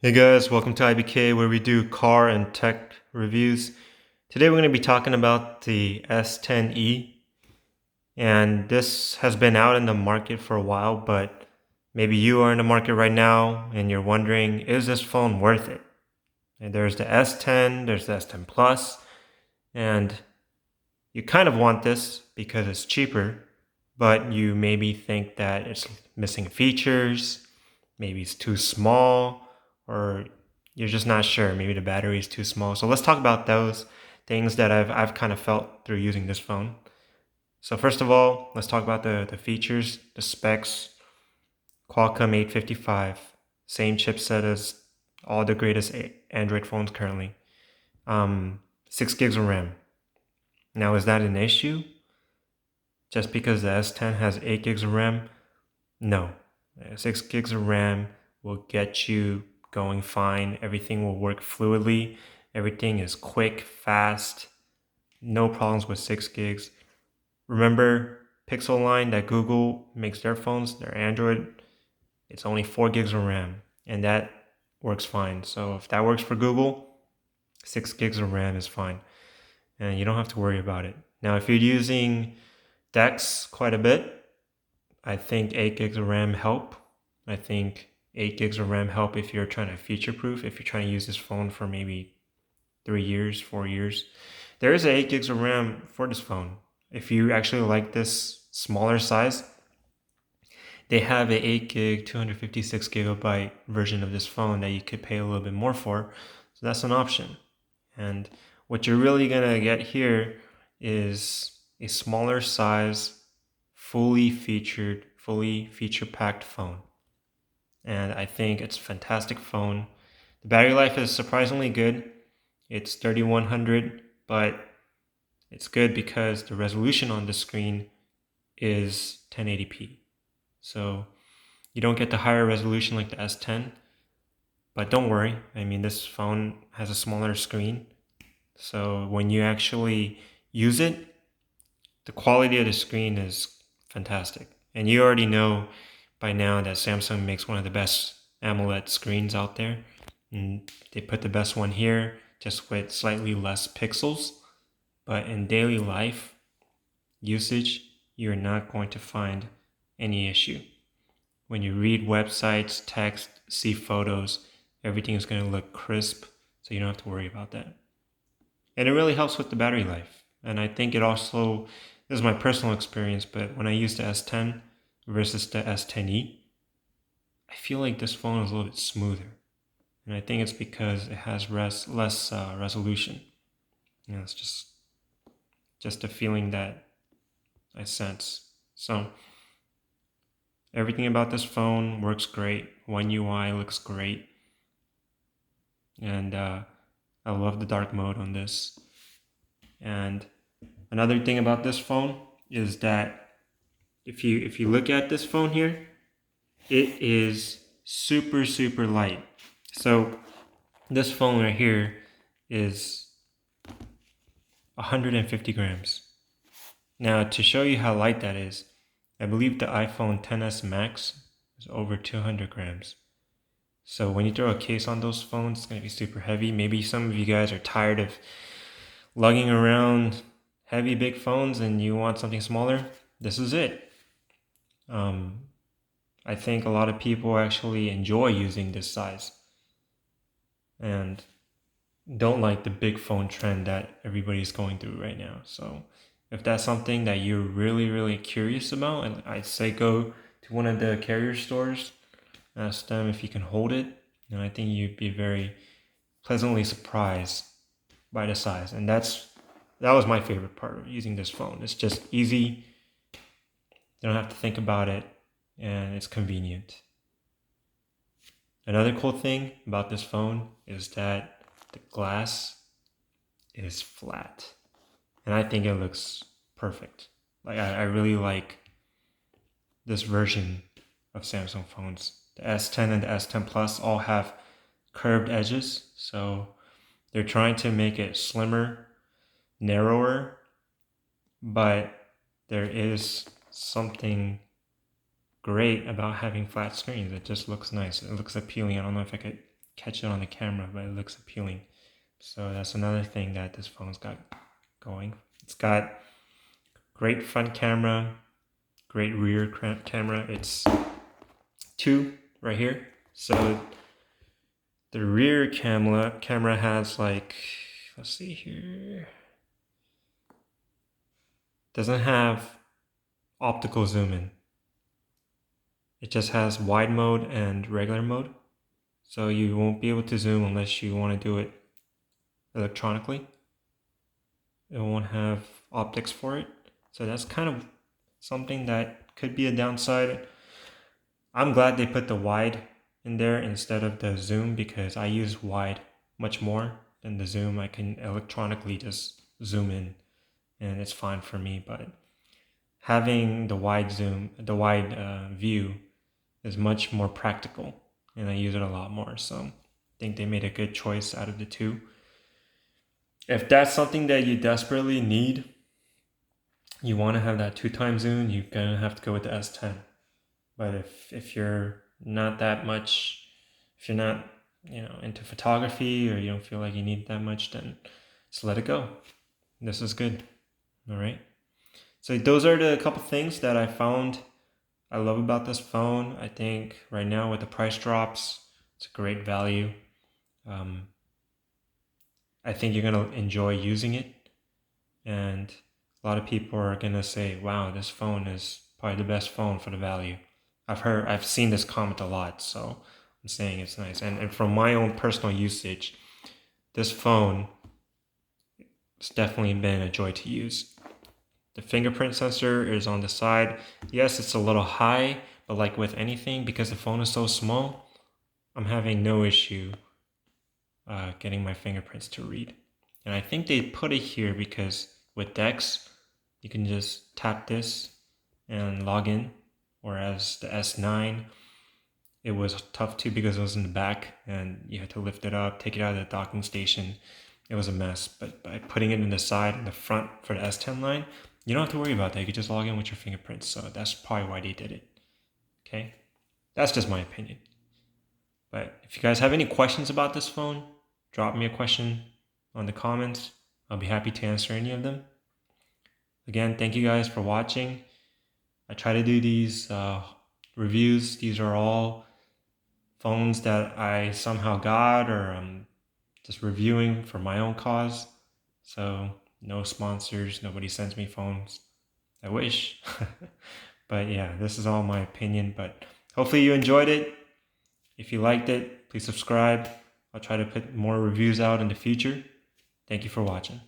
Hey guys, welcome to IBK where we do car and tech reviews. Today we're going to be talking about the S10e, and this has been out in the market for a while, but maybe you are in the market right now and you're wondering, is this phone worth it? And there's the S10, there's the S10 Plus, and you kind of want this because it's cheaper, but you maybe think that it's missing features, maybe it's too small, or you're just not sure. Maybe the battery is too small. So let's talk about those things that I've kind of felt through using this phone. So first of all, let's talk about the features, the specs. Qualcomm 855, same chipset as all the greatest Android phones currently. 6 gigs of RAM. Now, is that an issue? Just because the S10 has 8 gigs of RAM? No. 6 gigs of RAM will get you going fine. Everything will work fluidly. Everything is quick, fast. No problems with 6 gigs. Remember Pixel line that Google makes their phones, their Android, it's only 4 gigs of RAM, and that works fine. So if that works for Google, 6 gigs of RAM is fine, and you don't have to worry about it. Now, if you're using DeX quite a bit, I think 8 gigs of RAM help. I think 8 gigs of RAM help if you're trying to future-proof, if you're trying to use this phone for maybe 3 years, 4 years. There is 8 gigs of RAM for this phone. If you actually like this smaller size, they have a 8 gig, 256 gigabyte version of this phone that you could pay a little bit more for. So that's an option. And what you're really gonna get here is a smaller size, fully feature-packed phone. And I think it's a fantastic phone. The battery life is surprisingly good. It's 3100, but it's good because the resolution on the screen is 1080p. So you don't get the higher resolution like the S10, but don't worry. I mean, this phone has a smaller screen. So when you actually use it, the quality of the screen is fantastic. And you already know by now that Samsung makes one of the best AMOLED screens out there. And they put the best one here, just with slightly less pixels. But in daily life usage, you're not going to find any issue. When you read websites, text, see photos, everything is going to look crisp, so you don't have to worry about that. And it really helps with the battery life. And I think it also, this is my personal experience, but when I use the S10 versus the S10e, I feel like this phone is a little bit smoother. And I think it's because it has less resolution. You know, it's just a feeling that I sense. So everything about this phone works great. One UI looks great. And I love the dark mode on this. And another thing about this phone is that if you look at this phone here, it is super light. So this phone right here is 150 grams. Now, to show you how light that is, I believe the iPhone XS Max is over 200 grams. So when you throw a case on those phones, it's going to be super heavy. Maybe some of you guys are tired of lugging around heavy big phones and you want something smaller. This is it. I think a lot of people actually enjoy using this size and don't like the big phone trend that everybody's going through right now. So if that's something that you're really curious about, I'd say go to one of the carrier stores, ask them if you can hold it, and I think you'd be very pleasantly surprised by the size. And that was my favorite part of using this phone. It's just easy. You don't have to think about it, and it's convenient. Another cool thing about this phone is that the glass is flat. And I think it looks perfect. Like I really like this version of Samsung phones. The S10 and the S10 Plus all have curved edges, so they're trying to make it slimmer, narrower, but there is something great about having flat screens. It just looks nice. It looks appealing. I don't know if I could catch it on the camera, but it looks appealing. So that's another thing that this phone's got going. It's got great front camera, great rear camera. It's two right here. So the rear camera has like, let's see here, doesn't have optical zoom in. It just has wide mode and regular mode. So you won't be able to zoom unless you want to do it electronically. It won't have optics for it. So that's kind of something that could be a downside. I'm glad they put the wide in there instead of the zoom, because I use wide much more than the zoom. I can electronically just zoom in and it's fine for me, but having the wide view is much more practical and I use it a lot more. So I think they made a good choice out of the two. If that's something that you desperately need, you want to have that 2x zoom, you're gonna have to go with the S10. But if you're not that much, if you're not into photography, or you don't feel like you need that much, then just let it go. This is good. All right. So those are the couple things that I found I love about this phone. I think right now with the price drops, it's a great value. I think you're gonna enjoy using it, and a lot of people are gonna say, "Wow, this phone is probably the best phone for the value." I've seen this comment a lot, so I'm saying it's nice. And from my own personal usage, this phone has definitely been a joy to use. The fingerprint sensor is on the side. Yes, it's a little high, but like with anything, because the phone is so small, I'm having no issue getting my fingerprints to read. And I think they put it here because with Dex, you can just tap this and log in. Whereas the S9, it was tough too because it was in the back and you had to lift it up, take it out of the docking station. It was a mess. But by putting it in the side and the front for the S10 line, you don't have to worry about that. You could just log in with your fingerprints. So that's probably why they did it. Okay? That's just my opinion. But if you guys have any questions about this phone, drop me a question on the comments. I'll be happy to answer any of them. Again, thank you guys for watching. I try to do these reviews. These are all phones that I somehow got, or I'm just reviewing for my own cause. So no sponsors, nobody sends me phones. I wish. But yeah, this is all my opinion. But hopefully you enjoyed it. If you liked it, please subscribe. I'll try to put more reviews out in the future. Thank you for watching.